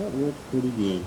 That looks pretty good.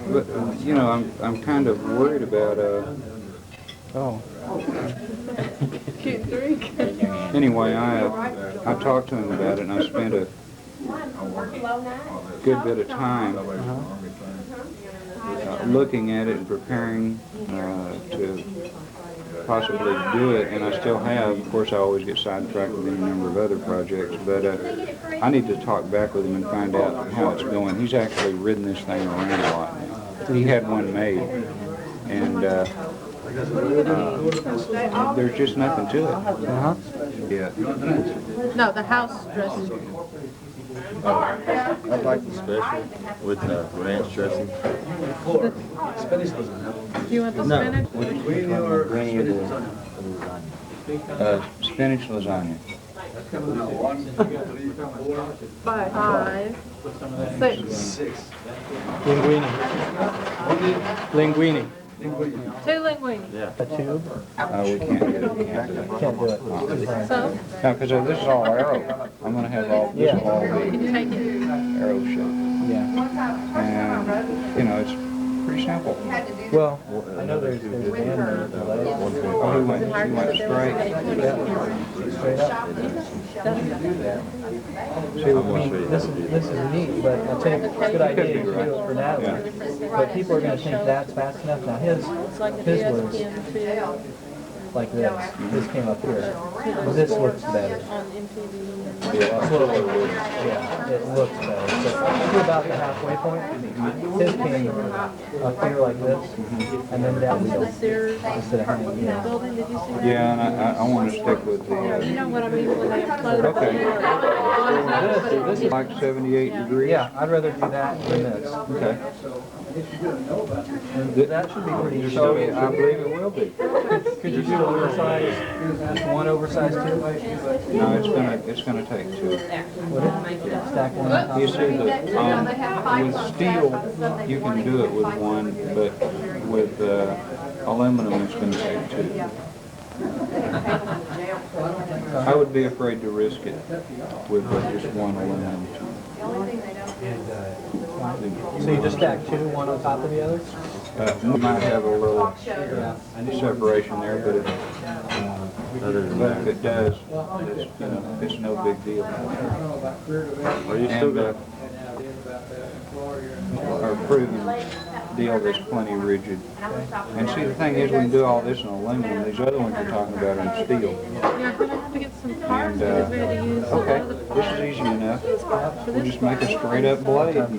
But, you know, I'm kind of worried about, oh. Anyway, I talked to him about it, and I spent a good bit of time looking at it and preparing to possibly do it, and I still have. Of course, I always get sidetracked with any number of other projects, but I need to talk back with him and find out how it's going. He's actually ridden this thing around a lot now. He had one made, and there's just nothing to it. Yeah. No, the house dressing. I'd like the special with ranch dressing. Spinach lasagna. Do you want the spinach? Spinach lasagna. 5, 6. Linguine. 2 linguine. Yeah. A tube? We can't get it. Can't do it. So? No, because this is all arrow. I'm going to have all, this will all Can be you take it? arrow shape. Yeah. And, you know, it's pretty simple. Well, I know there's handmade delays. Oh, he went straight. Straight up. See, I mean, this is neat, but I think it's a good idea to do it for Natalie. But people are going to think that's fast enough. Now his was like this. This came up here. This looks better. Yeah, it looks better. So to about the halfway point, his came up here like this, and then down the hill instead of hanging. Yeah, and I want to stick with the... You know what I mean when they upload Okay. This is like 78 degrees? Yeah, I'd rather do that than this. Okay. That should be pretty easy. So, I believe it will be. Could you do oversized, just one oversized too? No, it's gonna take 2. Would it? Stack one on top? You see, with steel, you can do it with 1, but with aluminum, it's gonna take 2. I would be afraid to risk it with just 1 aluminum tube. So you just stack 2, one on top of the other? We might have a little separation there, but if it does, it's no big deal. Are you still our proven deal that's plenty rigid. And see, the thing is, we can do all this in aluminum. These other ones you're talking about are in steel. Yeah, we're going to have to get some parts because we had to use Okay, other this parts. is easy enough. We'll just make a straight up blade. That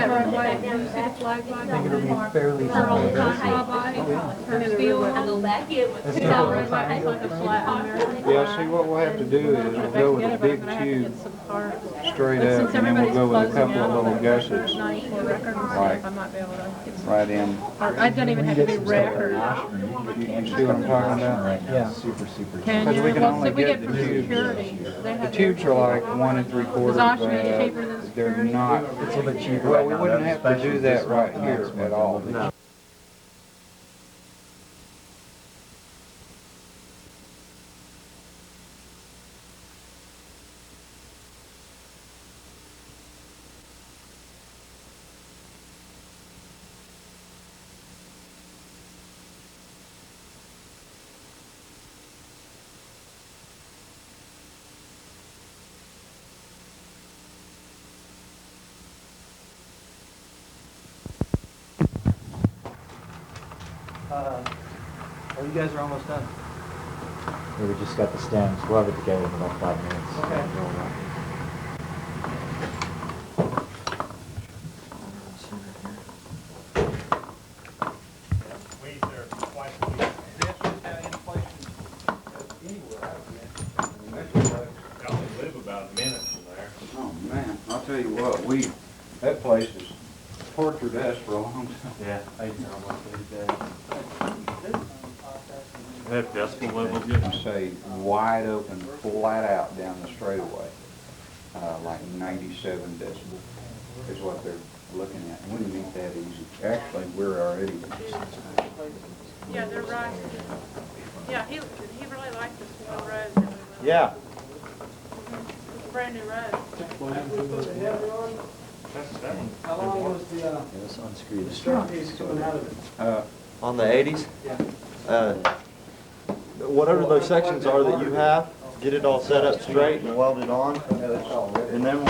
right way, do you see the flag by? I think it'll be fairly Her old simple. fly by, her steel. It's It's not all a right, like a flat American. Yeah, Well, see, what we'll have to do is we'll go with a big tube straight up, and then we'll go with a couple of little gusses right in. It doesn't even have to be record. You see what I'm talking about? Yeah. Can Because you? we can Well, only see, we get get the for tubes. security. The tubes are like 1 3/4, Is Oshkosh cheaper than but they're not. It's a little bit cheaper. Well, we wouldn't have to do that right here at all. Well, you guys are almost done. Yeah, we just got the stems. We'll have it together in about 5 minutes. Okay. Oh, man, I'll tell you what, that place has tortured us for a long time. Yeah, I eat almost every day. Have decibel levels yet? I say wide open, flat out down the straightaway, like 97 decibel is what they're looking at. Wouldn't meet that easy. Actually, we're already. Yeah, they're right. Yeah, he really liked this one road. Yeah. It's a brand new road. How long was the Let's unscrew the stern strap. piece coming out of it? On the 80s? Yeah. Whatever those sections are that you have, get it all set up straight and welded on. And then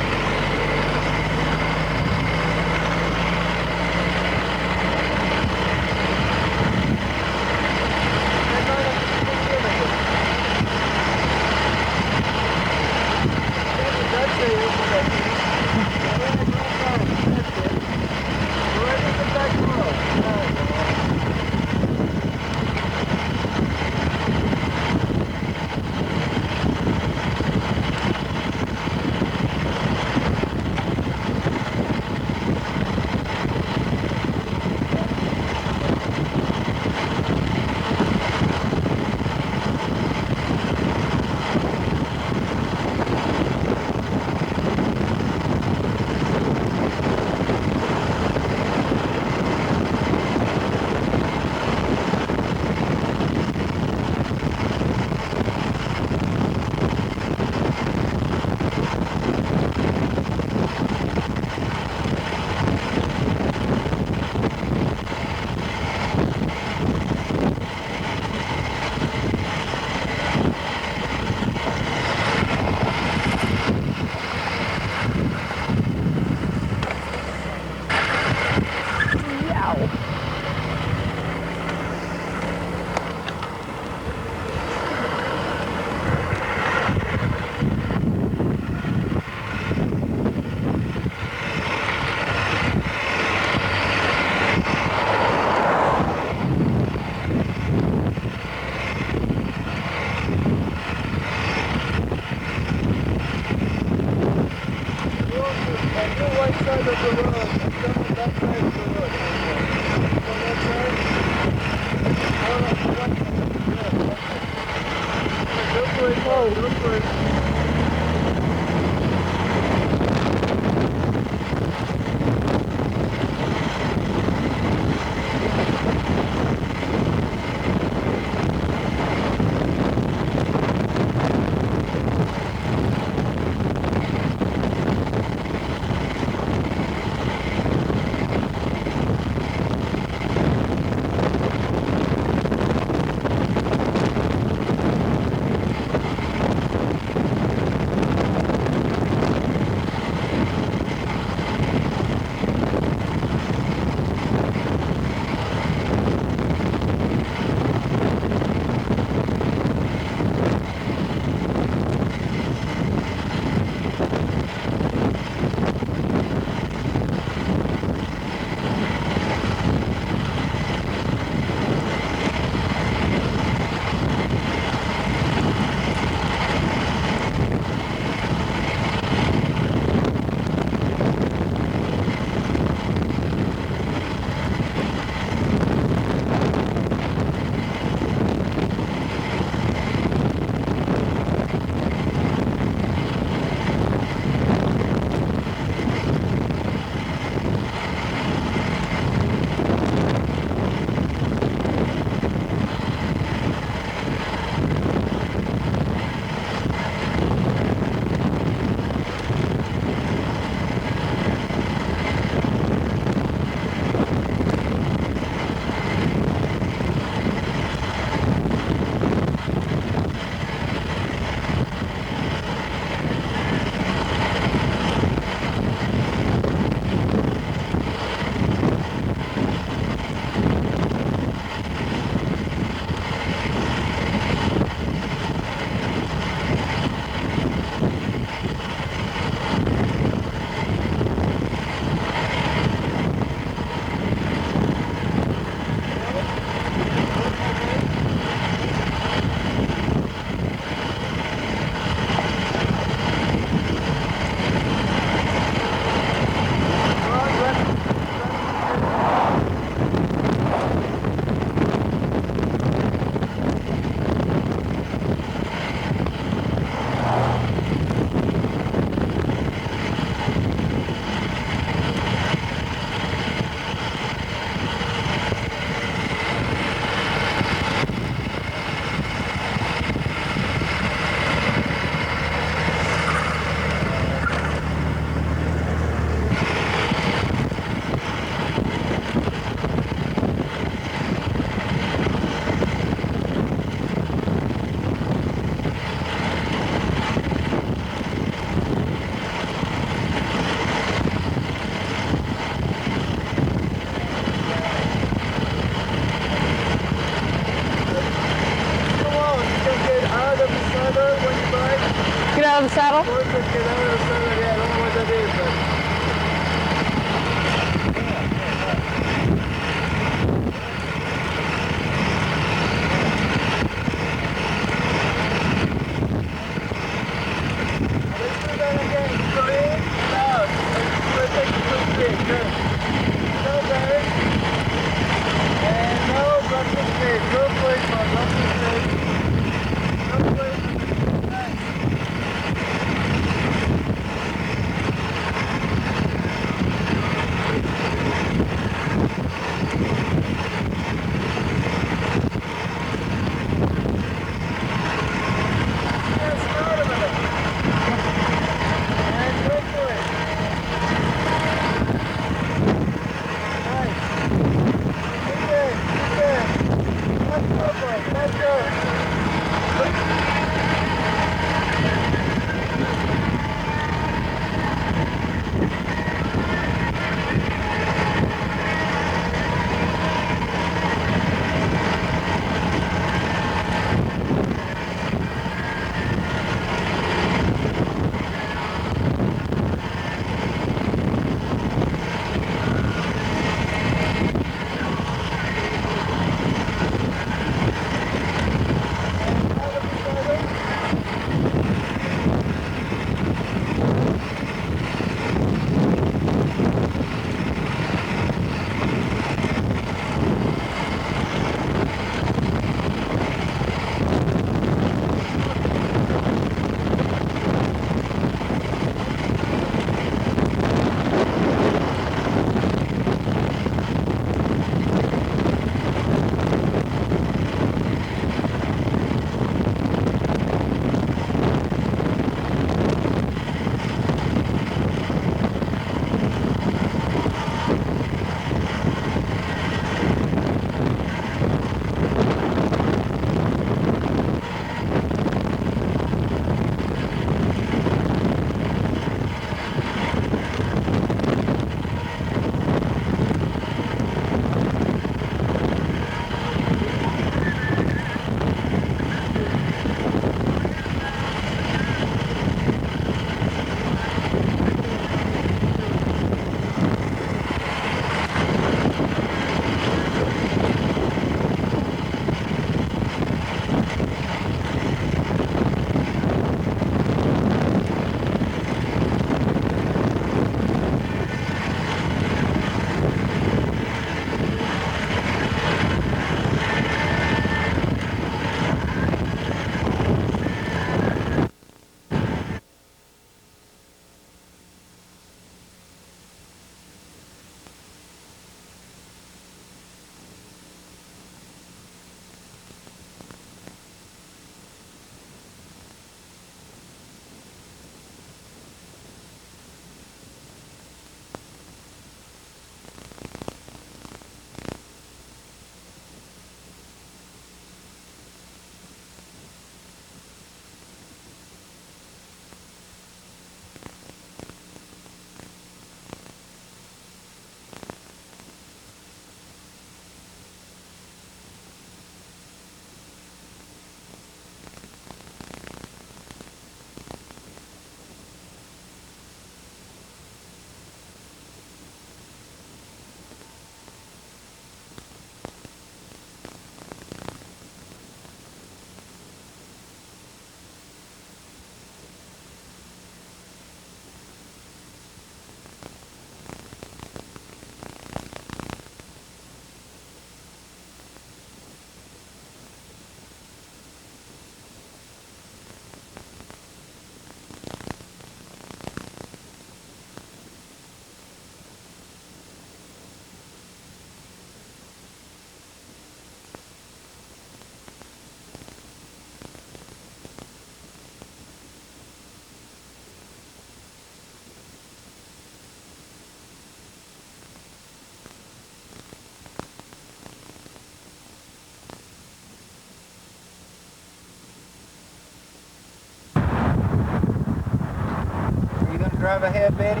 ahead, Betty?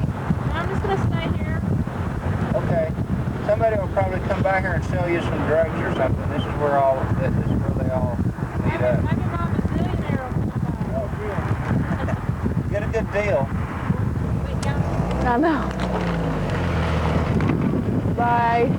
I'm just gonna stay here. Okay. Somebody will probably come by here and sell you some drugs or something. This is where they all meet up. Maybe my millionaire will come by. Get a good deal. I know. Bye.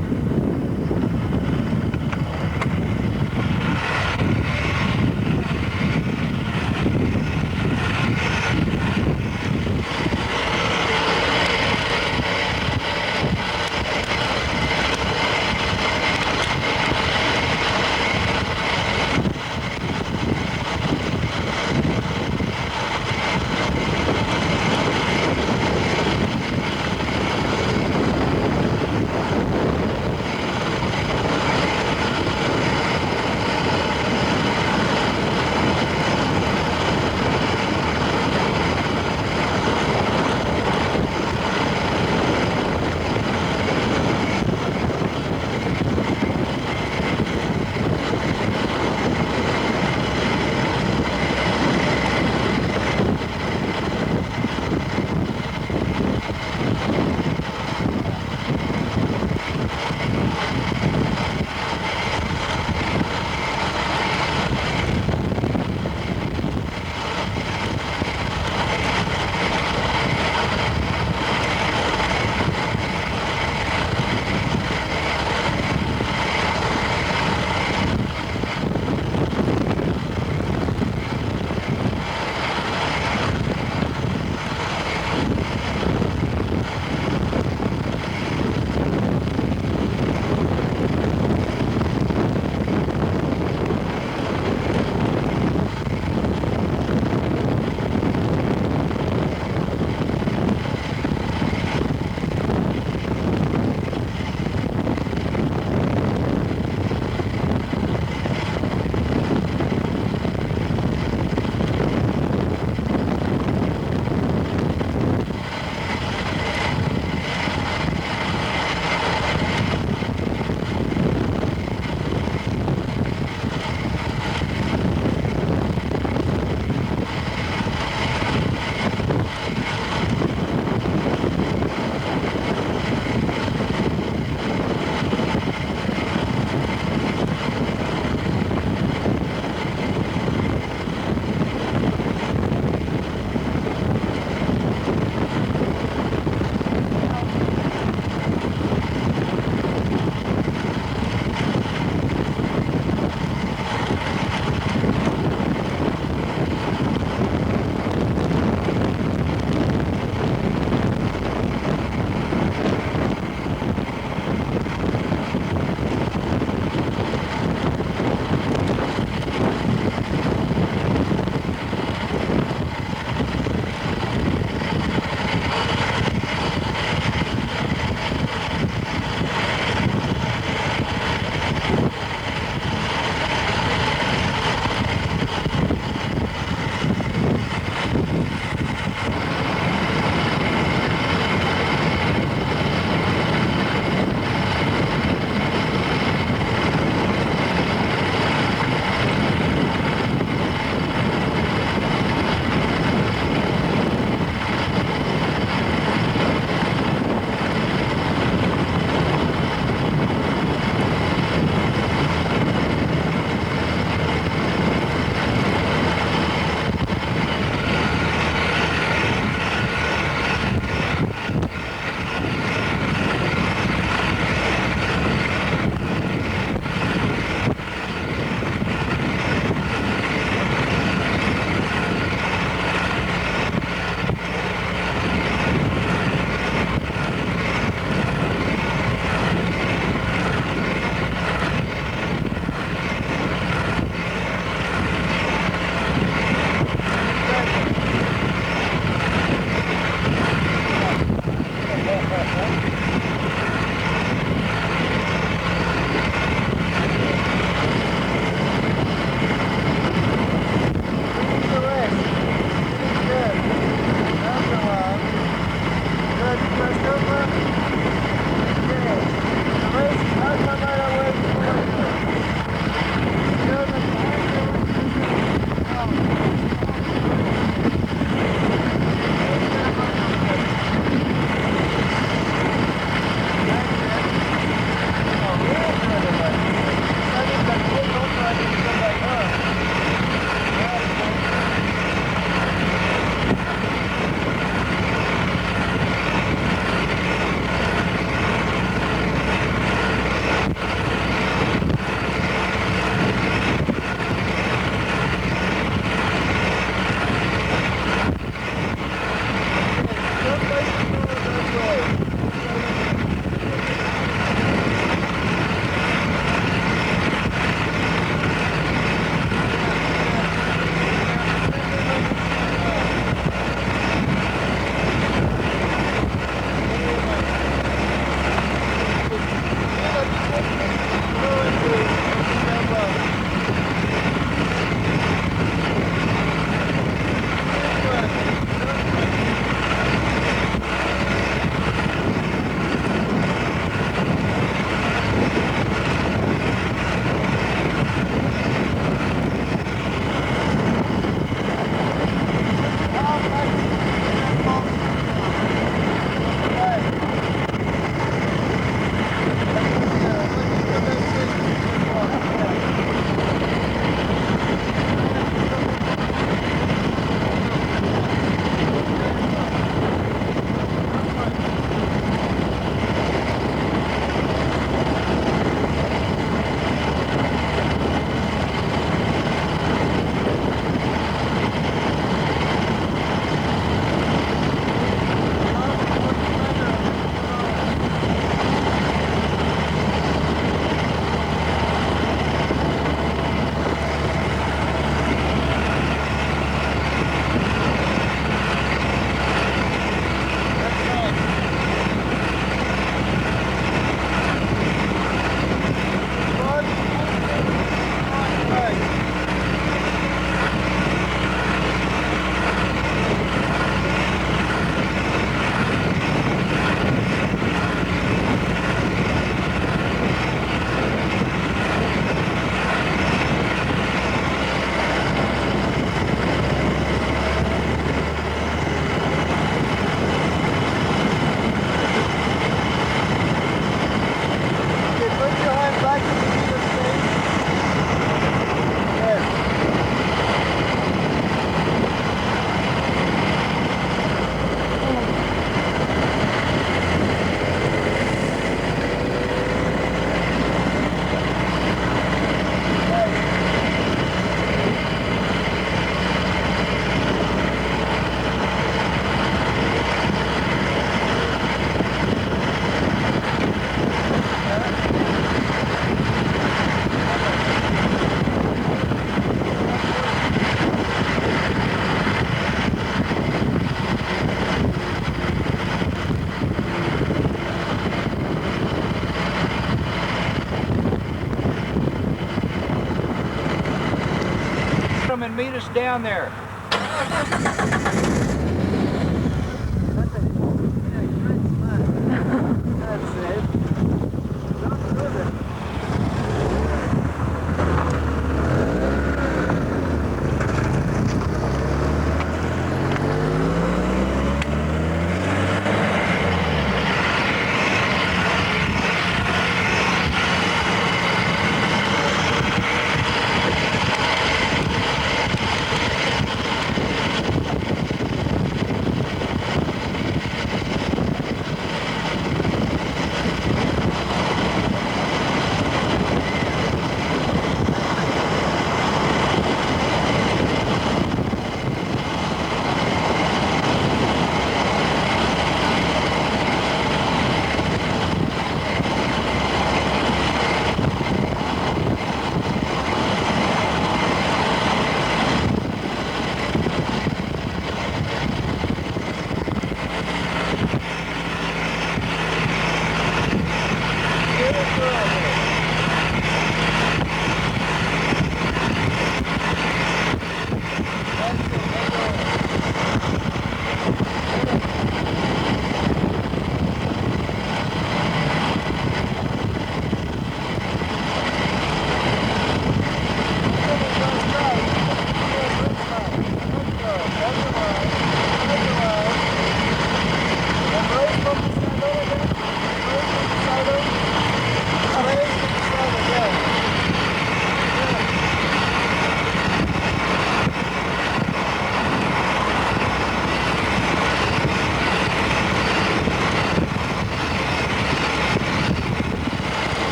and meet us down there.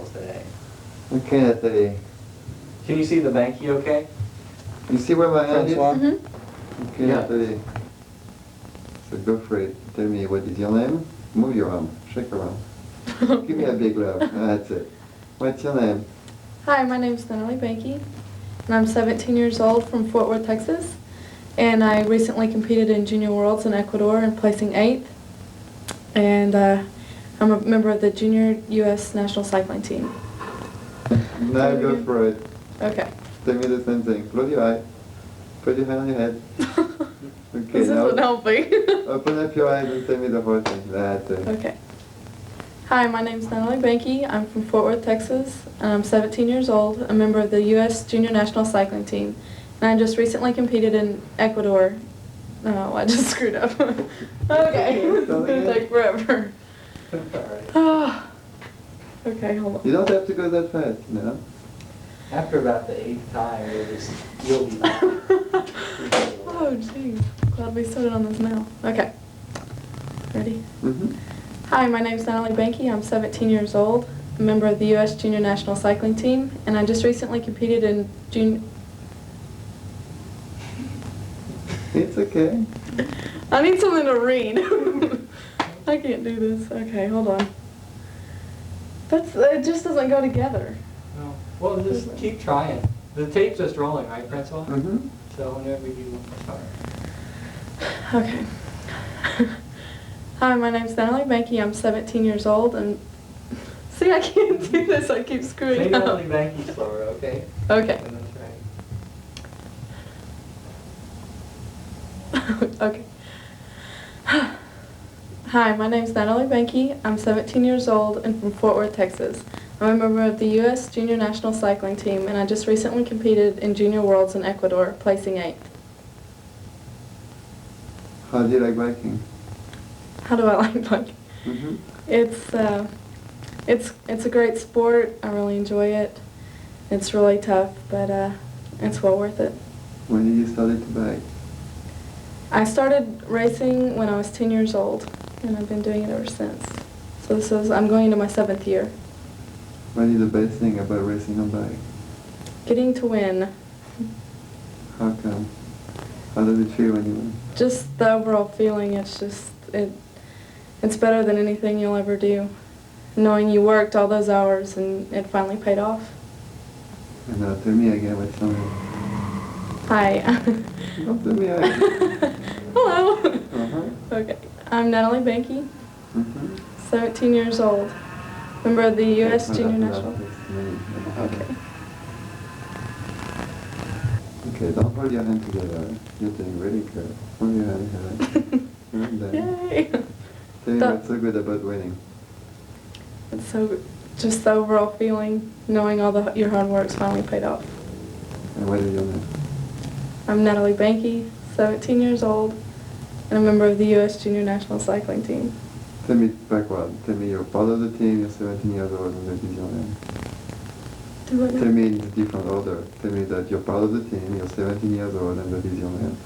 miles today. Okay, Nathalie. Can you see the banky okay? You see where my hand is? Francois? Okay, Yeah. Nathalie. So go for it. Tell me, what is your name? Move your arm. Shake your arm. Give me a big love. That's it. What's your name? Hi, my name's Natalie Banky, and I'm 17 years old from Fort Worth, Texas. And I recently competed in Junior Worlds in Ecuador and placing 8th. And I'm a member of the Junior U.S. National Cycling Team. Now go for it. Okay. Tell me the same thing. Close your eye. Put your hand on your head. Okay, This isn't now helping. open up your eyes and tell me the whole thing. That's it. Okay. Hi, my name's Natalie Banky. I'm from Fort Worth, Texas, and I'm 17 years old, a member of the U.S. Junior National Cycling Team. And I just recently competed in Ecuador. Oh, I just screwed up. Okay, it's gonna take forever. Alright. Okay, hold on. You don't have to go that fast, you know? After about the 8th time, you'll be back. Oh, jeez. Glad we started on this now. Okay. Ready? Mm-hmm. Hi, my name's Natalie Banky. I'm 17 years old, a member of the U.S. Junior National Cycling Team, and I just recently competed in It's okay. I need something to read. I can't do this. Okay, hold on. It just doesn't go together. No. Well, just keep trying. The tape's just rolling, right, Francois? Mm-hmm. So whenever you start. Okay. Hi, my name's Natalie Banky. I'm 17 years old, and see, I can't do this. I keep Say screwing up. Natalie Banky slower, okay? Okay. And that's right. Okay. Hi, my name's Natalie Banky. I'm 17 years old and from Fort Worth, Texas. I'm a member of the U.S. Junior National Cycling Team, and I just recently competed in Junior Worlds in Ecuador, placing 8th. How do you like biking? How do I like biking? Mm-hmm. It's a great sport. I really enjoy it. It's really tough, but it's well worth it. When did you start to bike? I started racing when I was 10 years old, and I've been doing it ever since. So I'm going into my 7th year. What is the best thing about racing on bike? Getting to win. How come? How does it feel when you win? Just the overall feeling, it's better than anything you'll ever do. Knowing you worked all those hours and it finally paid off. And now tell me again what's your name. Hi. Oh, tell me again. Hello. Uh-huh. Okay. I'm Natalie Banky, Mm-hmm. 17 years old, member of the U.S. Junior National. Okay. Okay, don't hold your hand together. You're doing really good. Hold your hand together. And then Yay. tell me what's so good about winning. It's just the overall feeling, knowing all your hard work's finally paid off. And what is your name? I'm Natalie Banky, 17 years old, and a member of the U.S. Junior National Cycling Team. Tell me backward. Tell me you're part of the team, you're 17 years old, and that is your name. Do what now? Tell me in a different order. Tell me that you're part of the team, you're 17 years old, and that is your name.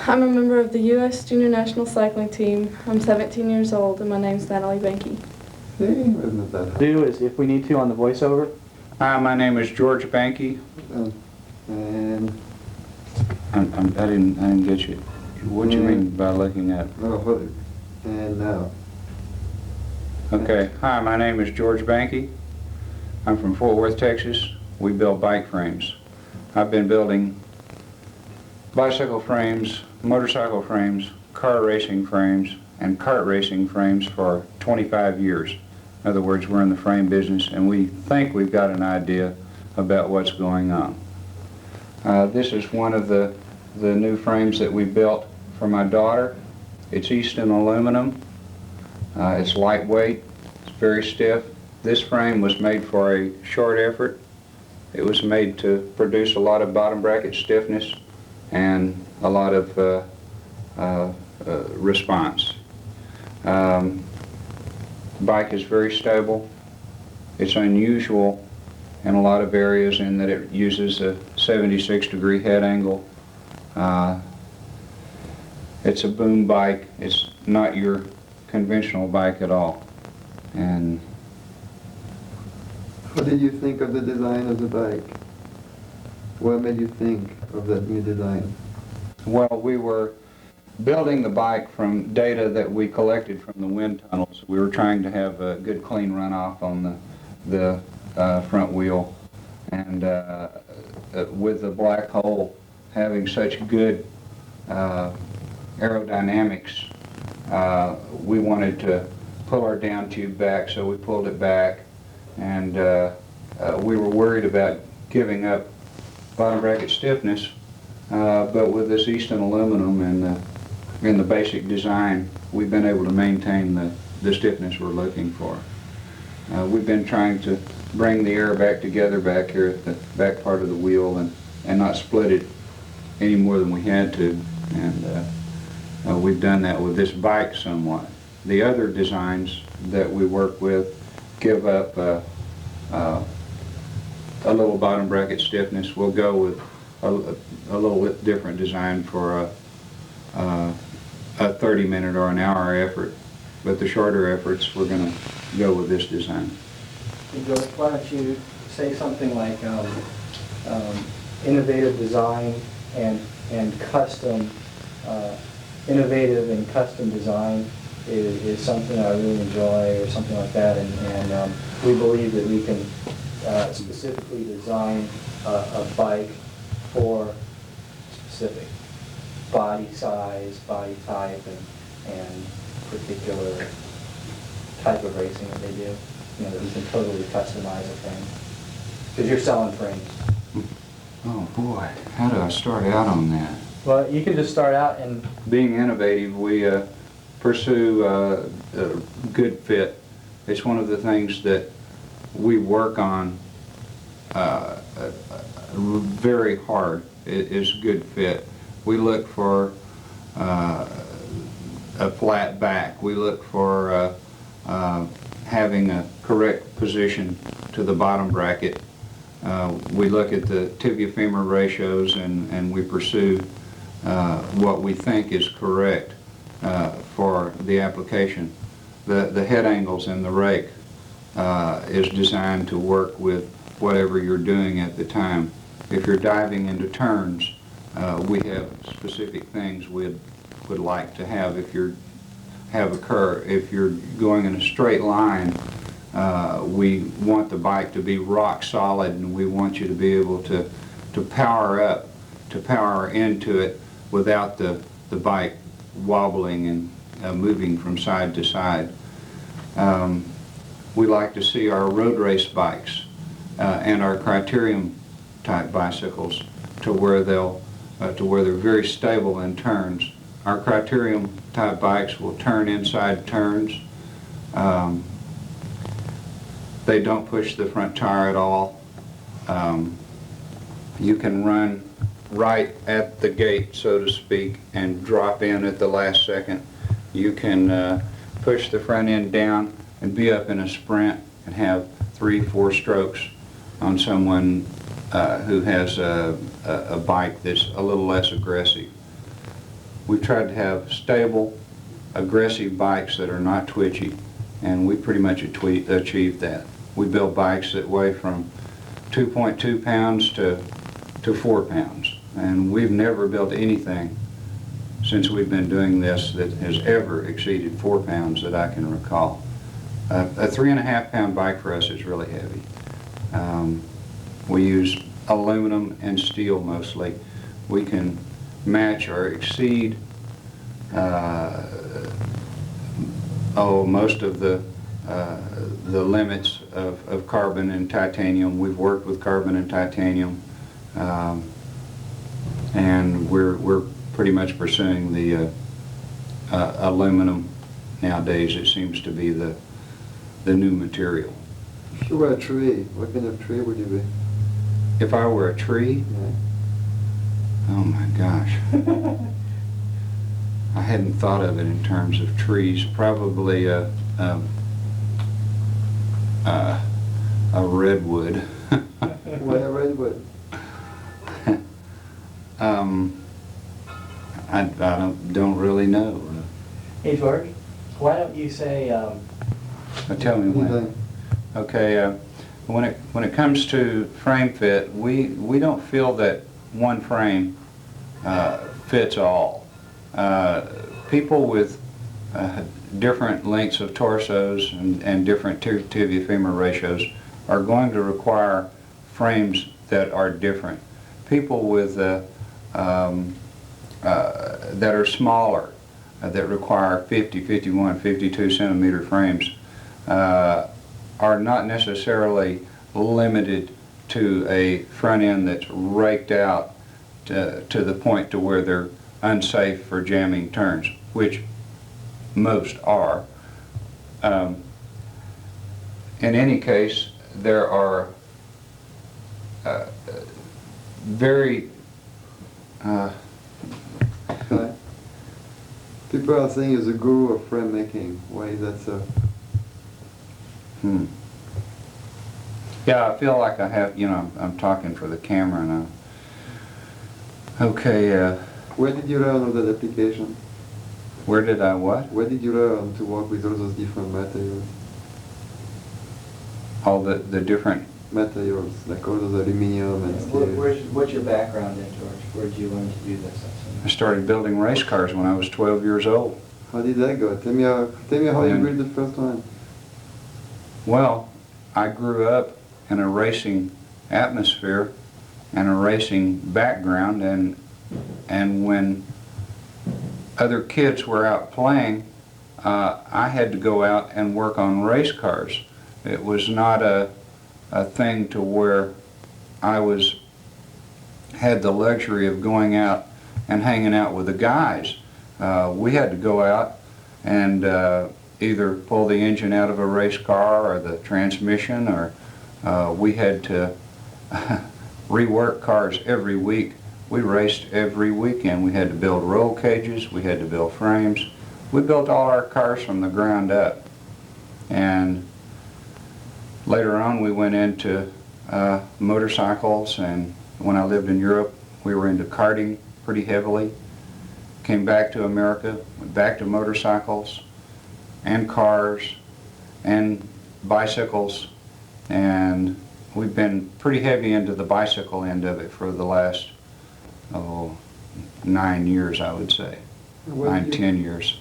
I'm a member of the U.S. Junior National Cycling Team. I'm 17 years old, and my name's Natalie Banky. See, was not that hard. Do is, if we need to on the voiceover. Hi, my name is George Banky. And I didn't get you. What do you mean by looking at? no, hold it. And now. Okay. Hi, my name is George Banky. I'm from Fort Worth, Texas. We build bike frames. I've been building bicycle frames, motorcycle frames, car racing frames, and kart racing frames for 25 years. In other words, we're in the frame business, and we think we've got an idea about what's going on. This is one of the new frames that we built for my daughter. It's Easton aluminum. It's lightweight. It's very stiff. This frame was made for a short effort. It was made to produce a lot of bottom bracket stiffness and a lot of response. The bike is very stable. It's unusual in a lot of areas in that it uses a 76-degree head angle. It's a boom bike. It's not your conventional bike at all. And What did you think of the design of the bike? What made you think of that new design? Well, we were building the bike from data that we collected from the wind tunnels. We were trying to have a good clean runoff on the front wheel, and with the black hole having such good aerodynamics, we wanted to pull our down tube back, so we pulled it back, and we were worried about giving up bottom bracket stiffness, but with this Easton aluminum and the basic design, we've been able to maintain the stiffness we're looking for. We've been trying to bring the air back together back here at the back part of the wheel and not split it any more than we had to, and we've done that with this bike somewhat. The other designs that we work with give up a little bottom bracket stiffness. We'll go with a little bit different design for a 30-minute or an hour effort, but the shorter efforts we're going to go with this design. Hey, George, why don't you say something like innovative design and custom, innovative and custom design is something I really enjoy, or something like that, and we believe that we can specifically design a bike for specific body size, body type, and particular type of racing that they do. You know, that we can totally customize a frame. Because you're selling frames. Oh boy, how do I start out on that? Well, you can just start out and... Being innovative, we pursue a good fit. It's one of the things that we work on very hard, is good fit. We look for a flat back. We look for having a correct position to the bottom bracket. We look at the tibia-femur ratios, and we pursue what we think is correct for the application. The head angles in the rake is designed to work with whatever you're doing at the time. If you're diving into turns, we have specific things we'd like to have. If you're going in a straight line, we want the bike to be rock solid, and we want you to be able to power up, to power into it without the bike wobbling and moving from side to side. We like to see our road race bikes and our criterium type bicycles to where they're very stable in turns. Our criterium type bikes will turn inside turns. They don't push the front tire at all. You can run right at the gate, so to speak, and drop in at the last second. You can push the front end down and be up in a sprint and have 3-4 strokes on someone who has a bike that's a little less aggressive. We've tried to have stable, aggressive bikes that are not twitchy, and we pretty much achieved that. We build bikes that weigh from 2.2 pounds to 4 pounds, and we've never built anything since we've been doing this that has ever exceeded 4 pounds that I can recall. A 3.5 pound bike for us is really heavy. We use aluminum and steel mostly. We can match or exceed most of the limits of carbon and titanium. We've worked with carbon and titanium, and we're pretty much pursuing the aluminum nowadays. It seems to be the new material. If you were a tree, what kind of tree would you be? If I were a tree? Yeah. Oh my gosh. I hadn't thought of it in terms of trees. Probably a redwood. Why a redwood? I don't really know. Hey, George, why don't you say... Tell me when. Anything. Okay, when it comes to frame fit, we don't feel that one frame fits all. People with different lengths of torsos and different tibia-femur ratios are going to require frames that are different. People with that are smaller, that require 50, 51, 52 centimeter frames, are not necessarily limited to a front end that's raked out to the point to where they're unsafe for jamming turns, which most are. In any case, there are very Okay. People are saying you're the guru of frame making. Why is that so? Yeah, I feel like I have, I'm talking for the camera now. Okay, Where did you learn all that application? where did I what? Where did you learn to work with all those different materials? All the different, Materials, like all those aluminum and steel. What's your background in, George? Where did you learn to do this? I started building race cars when I was 12 years old. How did that go? Tell me how you built the first one. Well, I grew up in a racing atmosphere and a racing background, and when other kids were out playing, I had to go out and work on race cars. It was not a thing to where I had the luxury of going out and hanging out with the guys. We had to go out and either pull the engine out of a race car or the transmission, or we had to rework cars every week. We raced every weekend. We had to build roll cages, we had to build frames. We built all our cars from the ground up. And later on we went into motorcycles, and when I lived in Europe we were into karting pretty heavily. Came back to America, went back to motorcycles and cars and bicycles, and we've been pretty heavy into the bicycle end of it for the last 9 years, I would say. 10 years.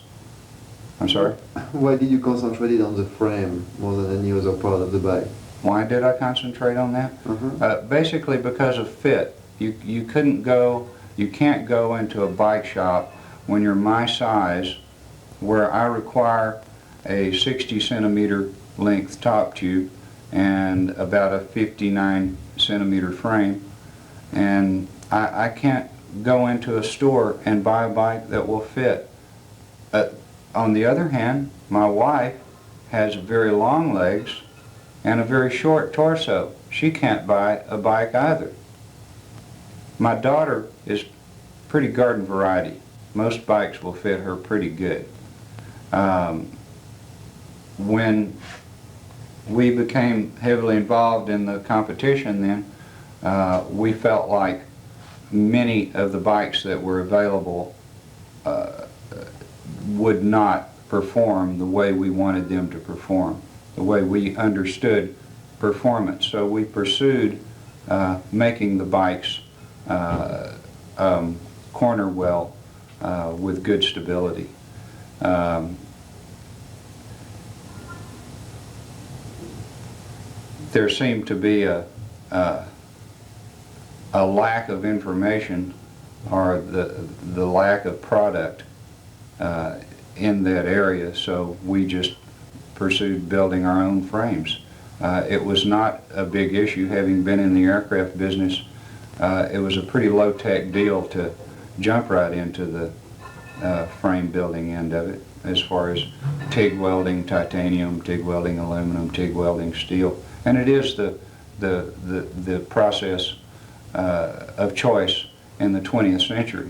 I'm sorry? Why did you concentrate on the frame more than any other part of the bike? Why did I concentrate on that? Basically because of fit. You can't go into a bike shop when you're my size, where I require a 60 centimeter length top tube and about a 59 centimeter frame, and I can't go into a store and buy a bike that will fit. On the other hand, my wife has very long legs and a very short torso. She can't buy a bike either. My daughter is pretty garden variety. Most bikes will fit her pretty good. When we became heavily involved in the competition then, we felt like many of the bikes that were available would not perform the way we wanted them to perform, the way we understood performance. So we pursued making the bikes corner well with good stability. There seemed to be a lack of information, or the lack of product in that area, so we just pursued building our own frames. It was not a big issue, having been in the aircraft business. It was a pretty low-tech deal to jump right into the frame building end of it, as far as TIG welding titanium, TIG welding aluminum, TIG welding steel. And it is the process of choice in the 20th century.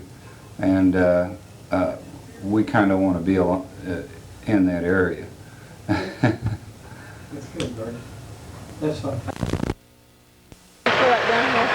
And we kind of want to be in that area. That's good, George. That's fine. Pull it down here.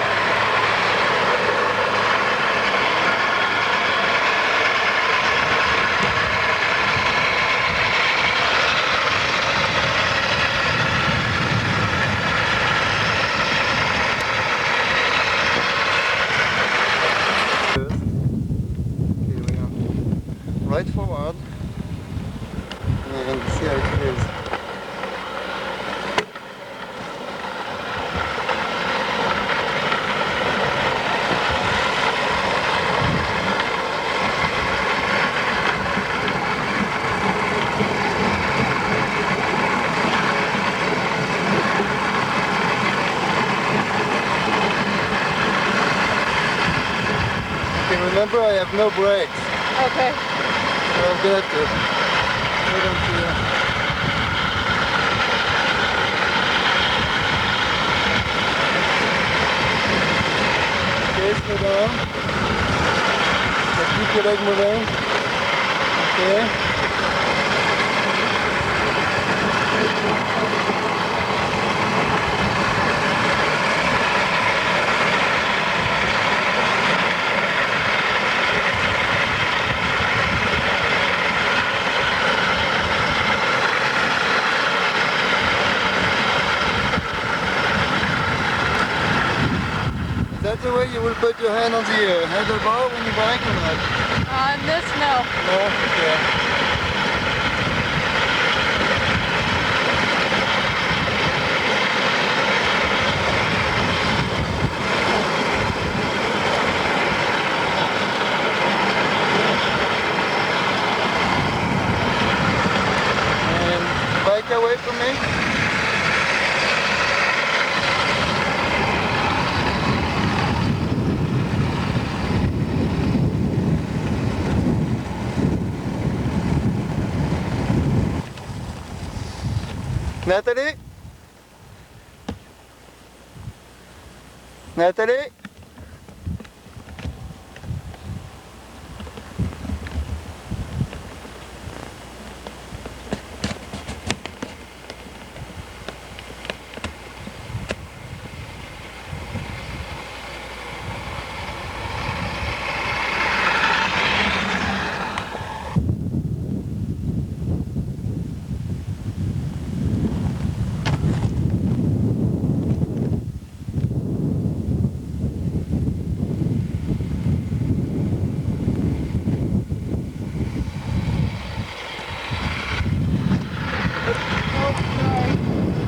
Remember, I have no brakes, Okay. so I've got to hold on to you. Okay, slow down. Just keep your leg moving. Okay. Is that the way you will put your hand on the handlebar when you bike or not? On this, no. No? Okay. And bike away from me. Natalie? Natalie?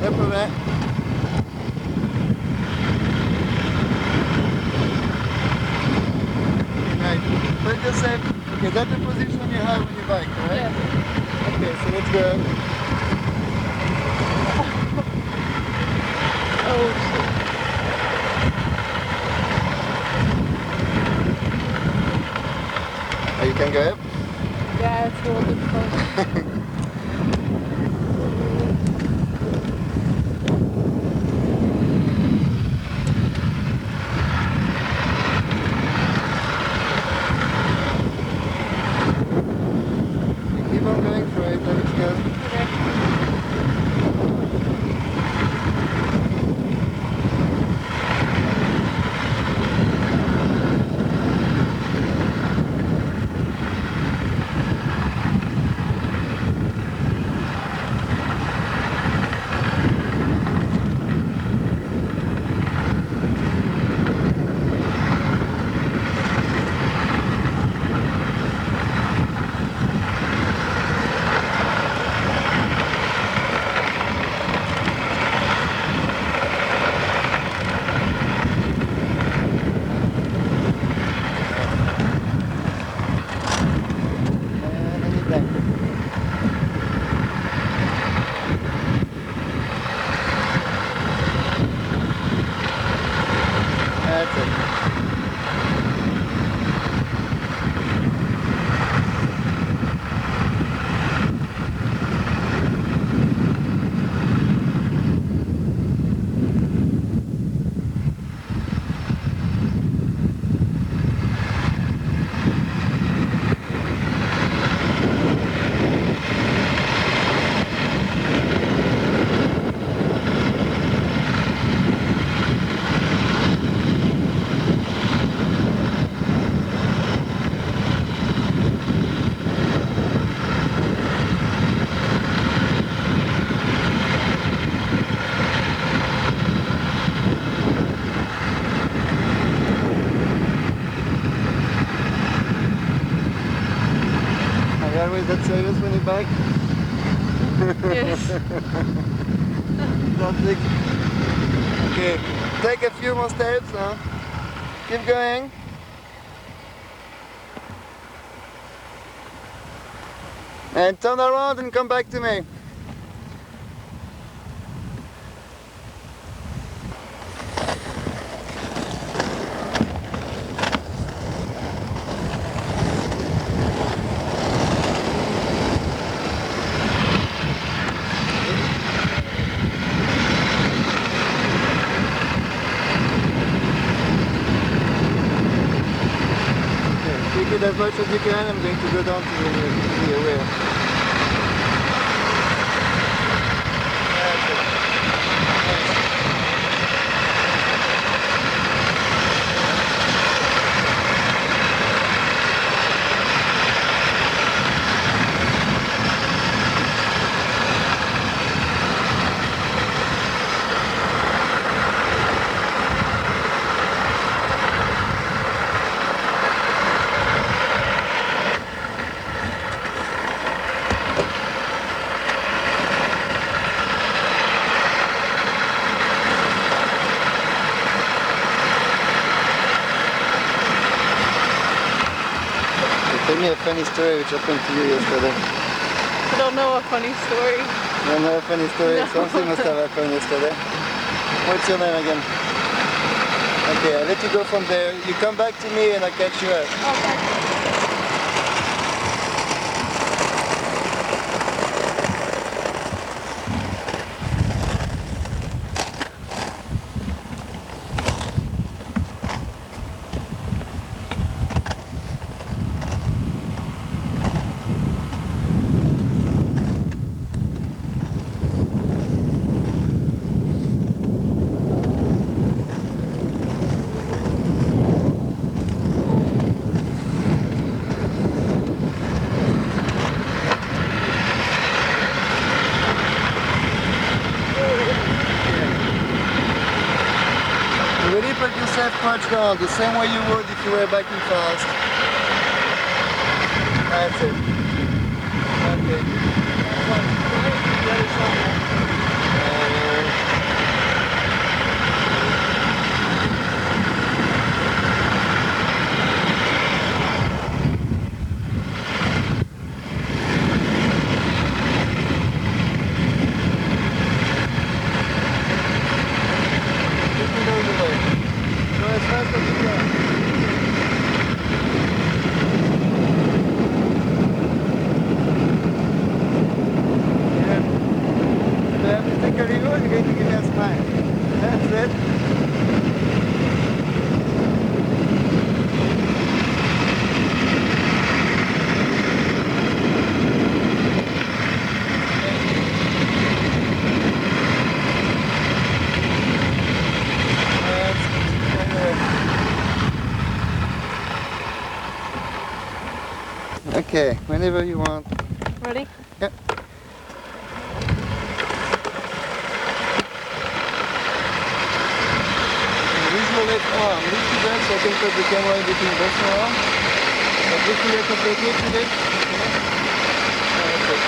Pas de problème. Right. Put yourself, okay, that's the position you have when you bike, right? Yes. Okay, so let's go. Oh, shit. Oh, you can go up? Yeah, it's a little difficult. Keep on going for it, let it go. That's it. Are you always that serious when you bike? Yes. Don't think. Okay, take a few more steps, huh? Keep going. And turn around and come back to me. as much as you can. I'm going to go down to the wheel. That's it. Tell me a funny story which happened to you yesterday. I don't know a funny story. You don't know a funny story? No. Something must have happened yesterday. What's your name again? Okay, I'll let you go from there. You come back to me and I'll catch you up. Okay. Really put yourself crouched down, the same way you would if you were backing fast. That's it. Go as fast as you can. So after you take a lever, you're going to give me a smile. That's it. Okay, whenever you want. Ready? Yep. Use your left arm. Lift it up so I can put the camera in between both your arms. But lift it up completely today. That's it.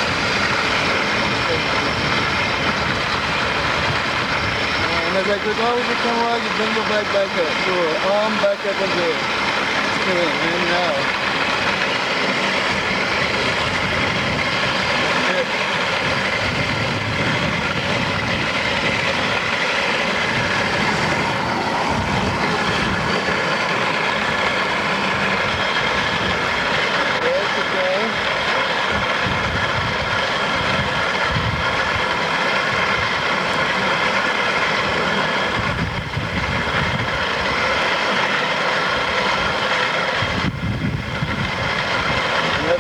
And as I go down with the camera, you bring your back up. So arm back up and go. Okay, and now.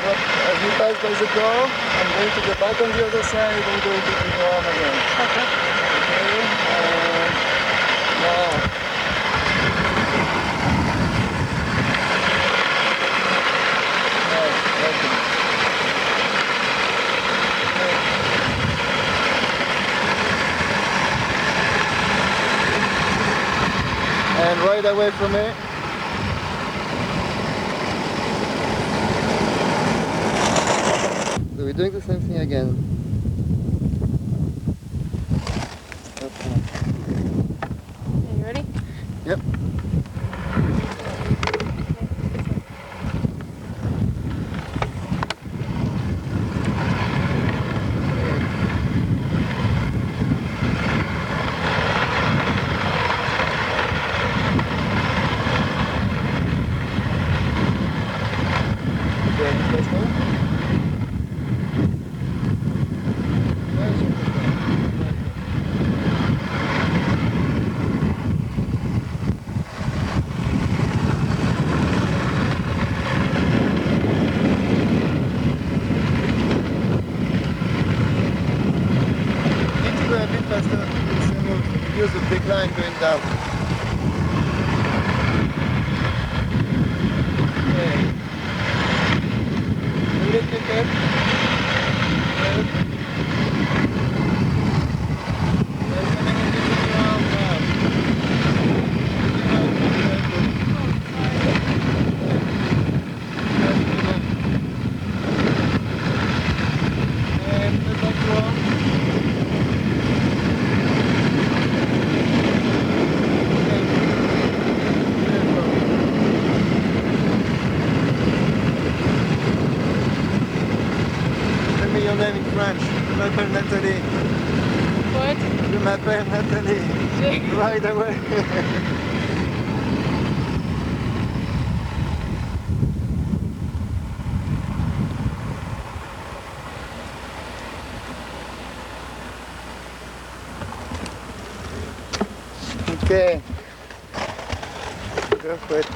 As you pass by the door, I'm going to go back on the other side and going to do your arm again. Okay. Okay, now. Right, okay. And right away from it. So we're doing the same thing again. Okay, you ready? Yep. use a big line going down. Okay. A little bit up. Good. There's something in between your arms now. And put back your arm. Tell me your name in French. Je m'appelle Nathalie. What? Je m'appelle Nathalie. Right away. Okay. Go for it.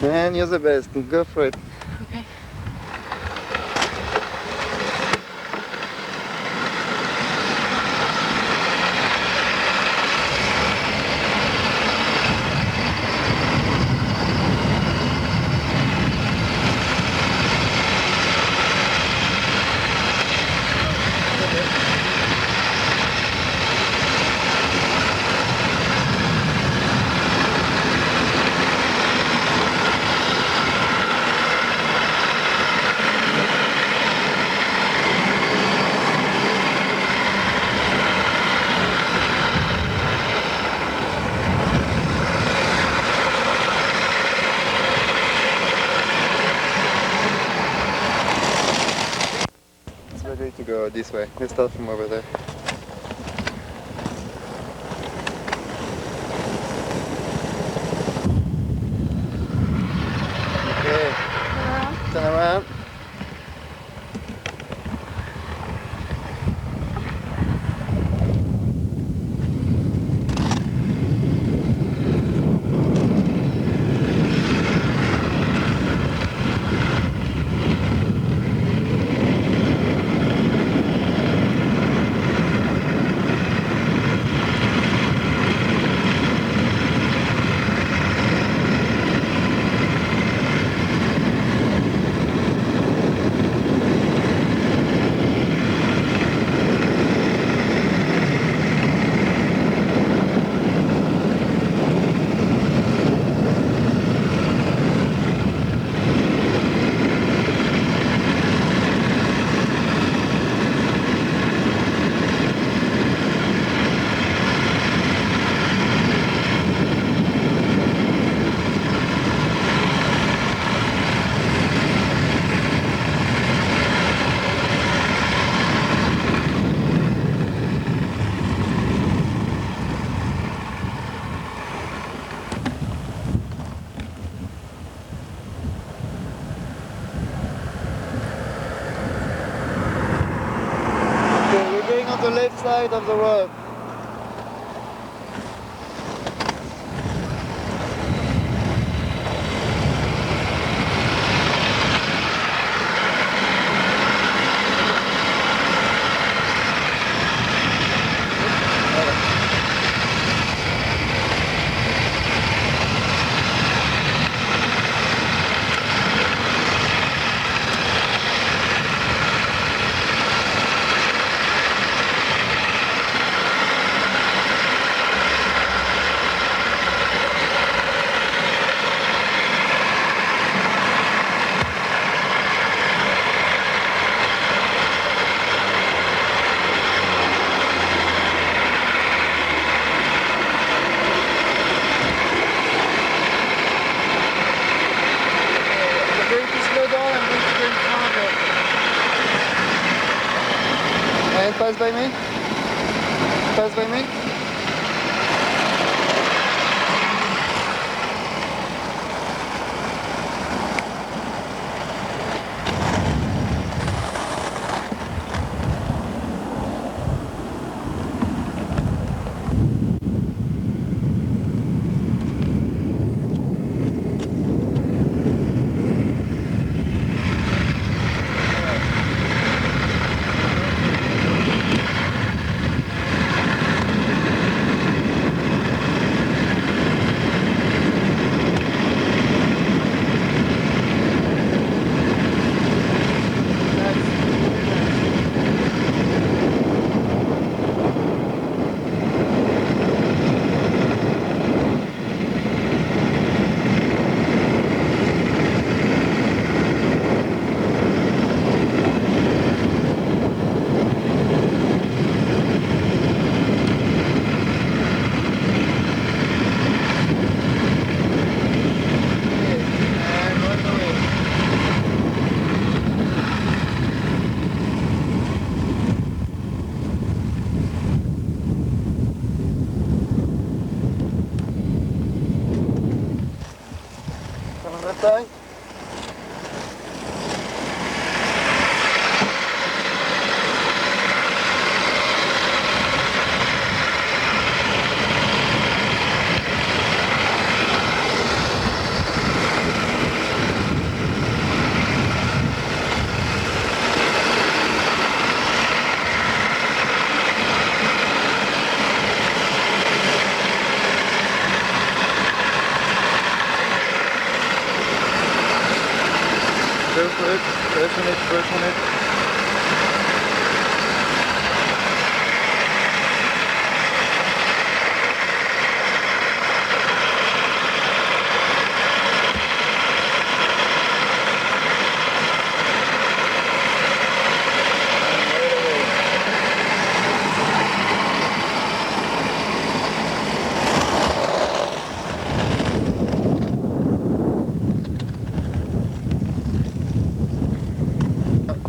Man, you're the best. Go for it. Okay. It's better to go this way. Let's start from over there. Okay. Turn around. side of the road. And pass by me. Pass by me. Side. Press on it.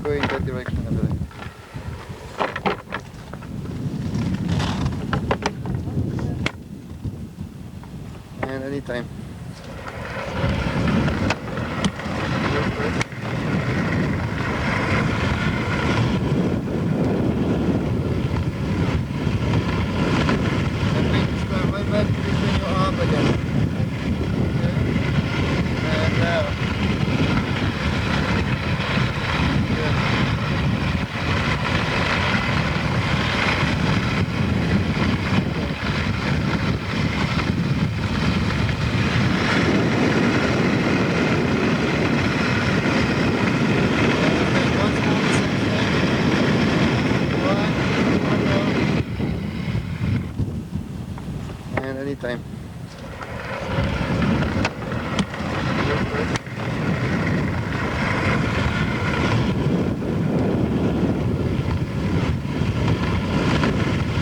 Go in that direction, I believe. And anytime. And make this turn right back between your arms again. Okay. And now. And anytime.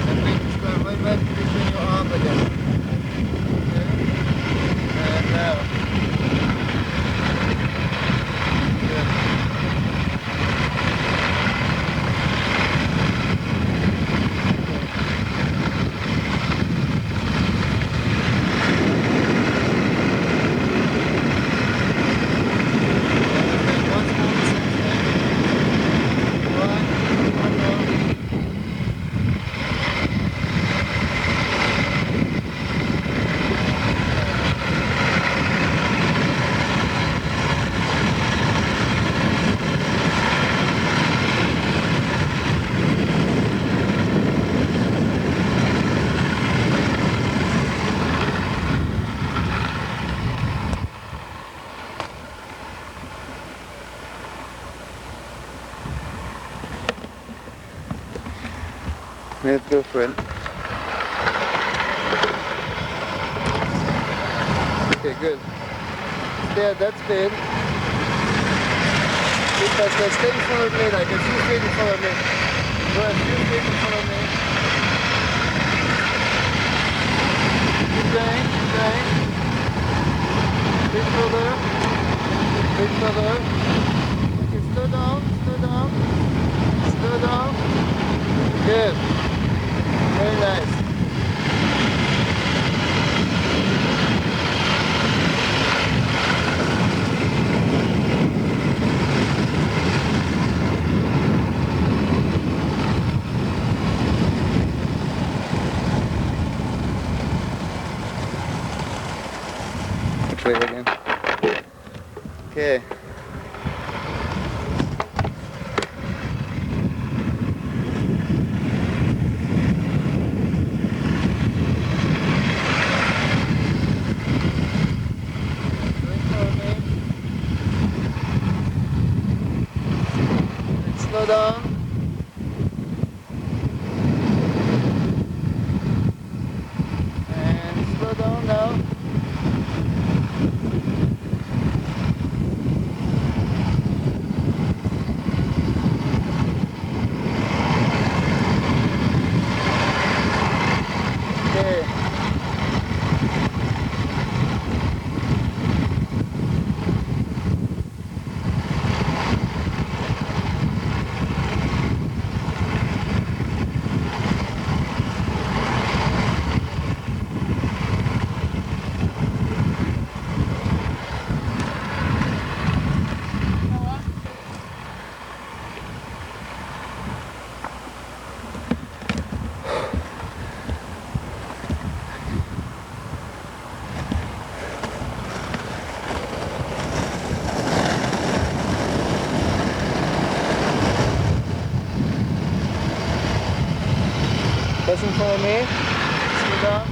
And make this turn right back between your arms again. Okay. And now. Let's go for it. Okay, good. Stay at that speed. Keep faster. Stay in front of me, like a few feet in front of me. Go a few feet in front of me. Keep going, keep going. Bit further. Bit further. Okay, slow down, slow down. Slow down. Good. Very nice. Try it again. Okay. Slow down. And slow down now. Okay. Listen for me. Slow down.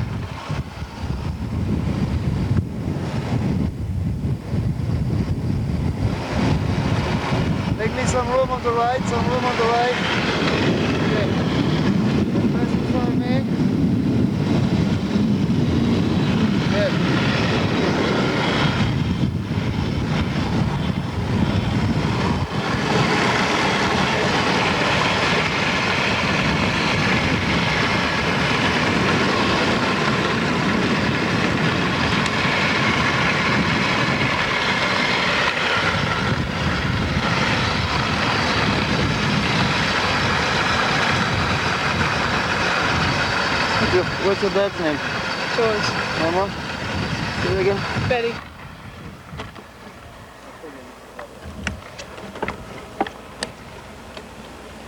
Make me some room on the right, some room on the right. Okay. Listen for me. Good. What's your dad's name? George. Mama? Say it again. Betty.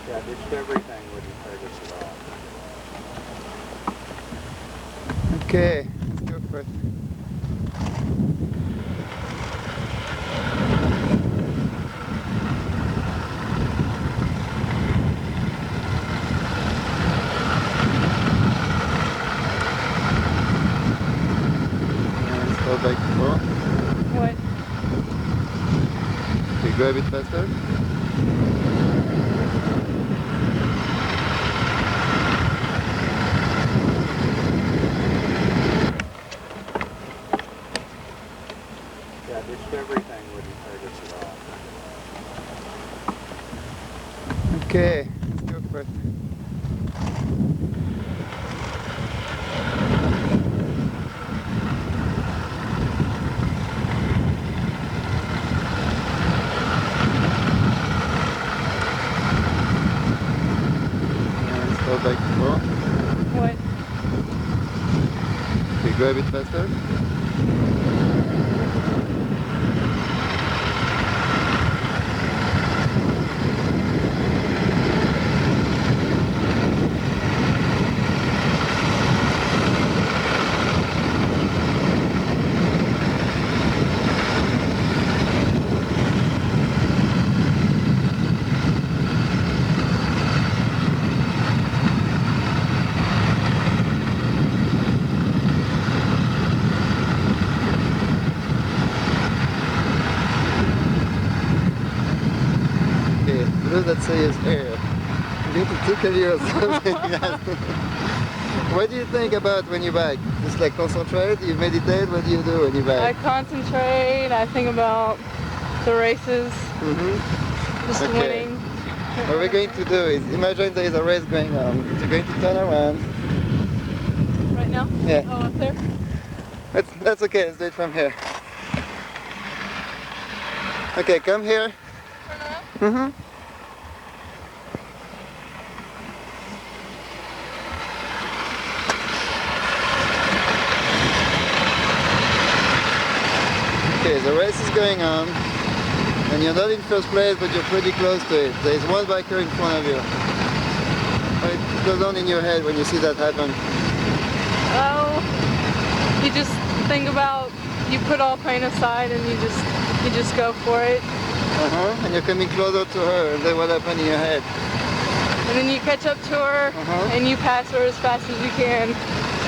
Yeah, ditched everything wouldn't hurt us at all. Okay, let's go for it. Go back before. What? Okay, go a bit faster. Yeah, ditched everything wouldn't hurt us at all. Okay, let's go for it. Go back before. What? Okay, go a bit faster. Those that say is air. going to tickle you or something. What do you think about when you bike? Just like concentrate, you meditate, what do you do when you I bike? concentrate, I think about the races, just Okay. winning. What we're going to do is, imagine there is a race going on. You're going to turn around. Right now? Yeah. Oh, up there? That's okay, let's do it from here. Okay, come here. Okay, the race is going on, and you're not in first place, but you're pretty close to it. There's one biker in front of you. What goes on in your head when you see that happen? Oh, you just think about, you put all pain aside and you just go for it. And you're coming closer to her, and then what happened in your head? And then you catch up to her and you pass her as fast as you can.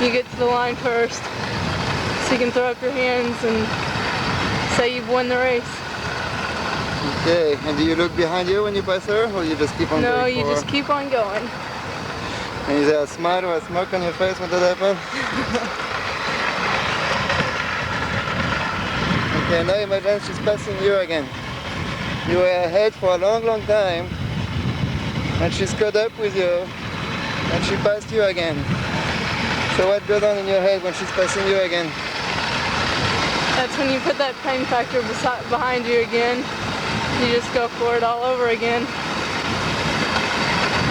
You get to the line first, so you can throw up your hands and say you've won the race. Okay, and do you look behind you when you pass her, or you just keep on going No, you forward? just keep on going. And is there a smile or a smirk on your face when that happens? Okay, now imagine she's passing you again. You were ahead for a long, long time, and she's caught up with you, and she passed you again. So what goes on in your head when she's passing you again? That's when you put that pain factor behind you again. You just go for it all over again.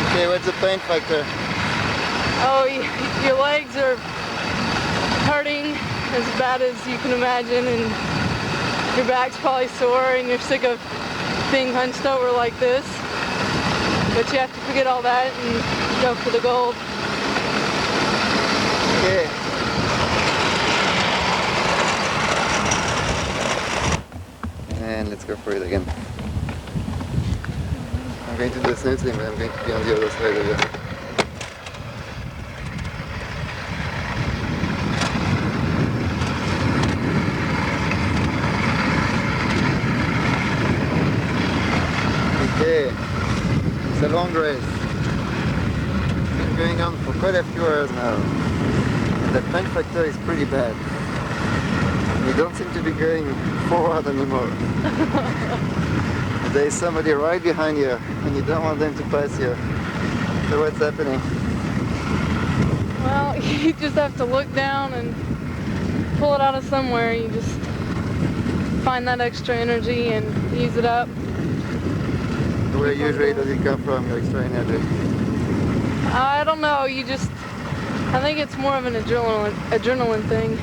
Okay, what's the pain factor? Oh, your legs are hurting as bad as you can imagine, and your back's probably sore, and you're sick of being hunched over like this. But you have to forget all that and go for the gold. Okay. And let's go for it again. I'm going to do the same thing, but I'm going to be on the other side of you. Okay, it's a long race. It's been going on for quite a few hours now. And that pain factor is pretty bad. You don't seem to be going forward anymore. There is somebody right behind you and you don't want them to pass you. So what's happening? Well, you just have to look down and pull it out of somewhere. You just find that extra energy and use it up. Where usually does it come from, your extra energy? I don't know, I think it's more of an adrenaline thing.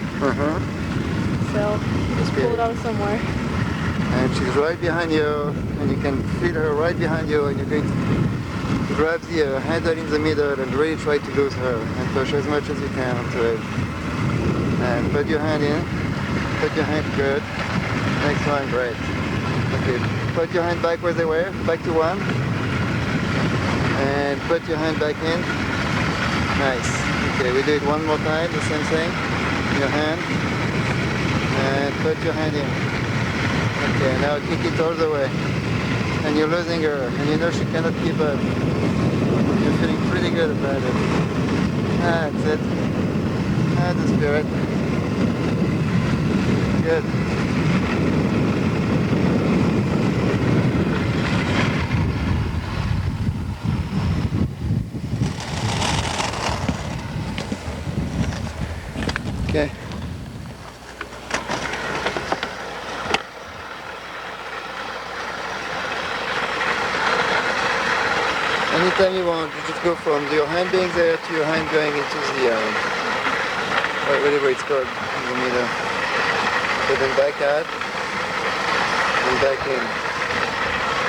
So, you just pull it out of somewhere. And she's right behind you, and you can feel her right behind you, and you're going to grab the handle in the middle and really try to lose her, and push as much as you can onto it. And put your hand in, put your hand good. Next one, great. Okay, put your hand back where they were, back to one. And put your hand back in. Nice. Okay, we do it one more time, the same thing. Your hand. And put your hand in. Okay, now kick it all the way. And you're losing her, and you know she cannot keep up. You're feeling pretty good about it. That's it. That's the spirit. Good. Okay. Anytime you want, you just go from your hand being there to your hand going into the, whatever it's called, in the middle. So then back out, and back in.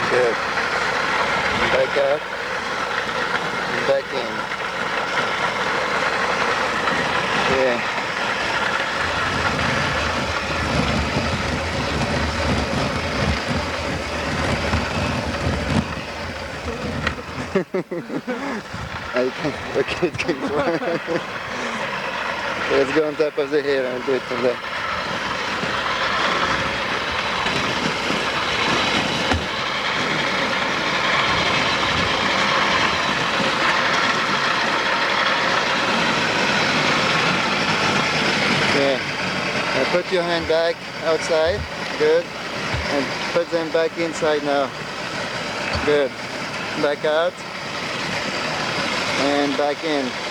Good. And back out, and back in. Yeah. Okay, it's going to let's go on top of the hill and do it from there. Okay. Now put your hand back outside. Good. And put them back inside now. Good. Back out. And back in.